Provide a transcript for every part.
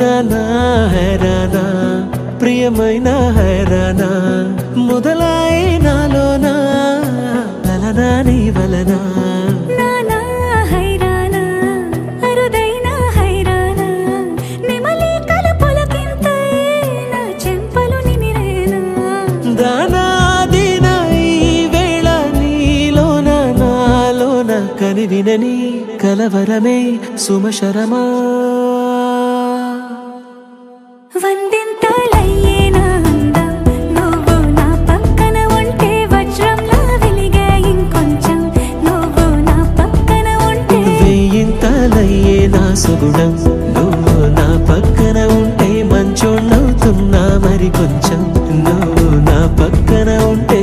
నానా హైరానా ప్రియమైన హైరానా మొదలై నాలోనా లలనా నీ వలనా నానా హైరానా అరుదైన హైరానా నెమలి కలుపులకింతై నా చెంపలు నిమిరేనా దానాదిన ఈ వేళ నీలోన నాలోన కనివినని కలవరమే సుమశరమా వందింతలయ్యేనా అందం నువ్వు నా పక్కన ఉంటే వజ్రంలా వెలిగే ఇంకొంచెం నువ్వు నా పక్కన ఉంటే వెయ్యింతలయ్యే నా సుగుణం నువ్వు నా పక్కన ఉంటే మంచోణ్ణవుతున్నా మరి కొంచెం నువ్వు నా పక్కన ఉంటే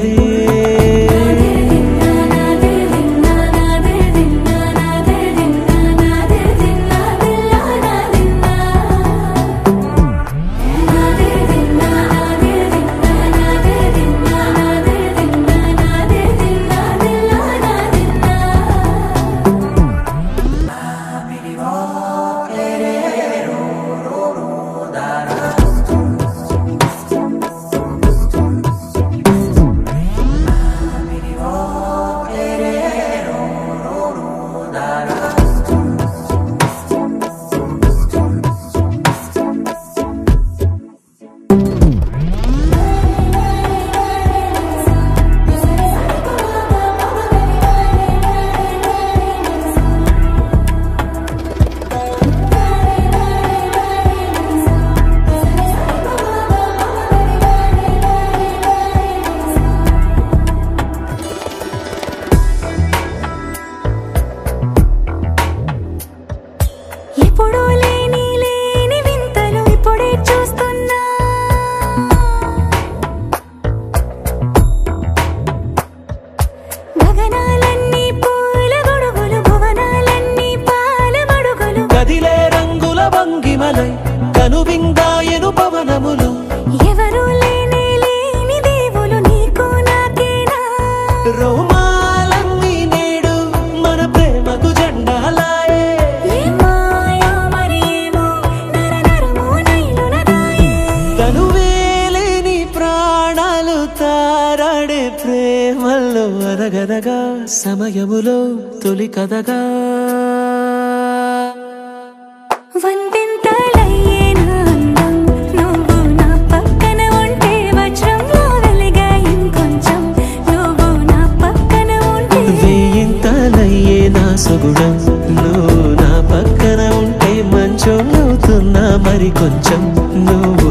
ఎప్పుడూ లేని వింతలు ఇప్పుడే చూస్తున్నా గగనాలన్నీ పూల గొడుగులు భువనాలన్నీ పాల మడుగులు కదిలే రంగుల భంగిమలై కనువిందాయను పవనములు ఎవరూ లేని దేవులు నీకు నాకేనా రోమాలన్నీ నేడు మన ప్రేమకు జెండాలాయే ఏమాయో మరి ఏమో నరనరమో నైలునదాయే కనువేలేని ప్రాణాలు తారాడే ప్రేమల్లో అనగనగా సమయములో తొలి కథగా వందింతలయ్యేనా అందం నువ్వు నా పక్కన ఉంటే వజ్రంలా వెలిగే ఇంకొంచెం నువ్వు నా పక్కన ఉంటే వెయ్యింతలయ్యే నా సుగుణం నువ్వు నా పక్కన ఉంటే మంచోణ్ణవుతున్నా మరి కొంచెం నువ్వు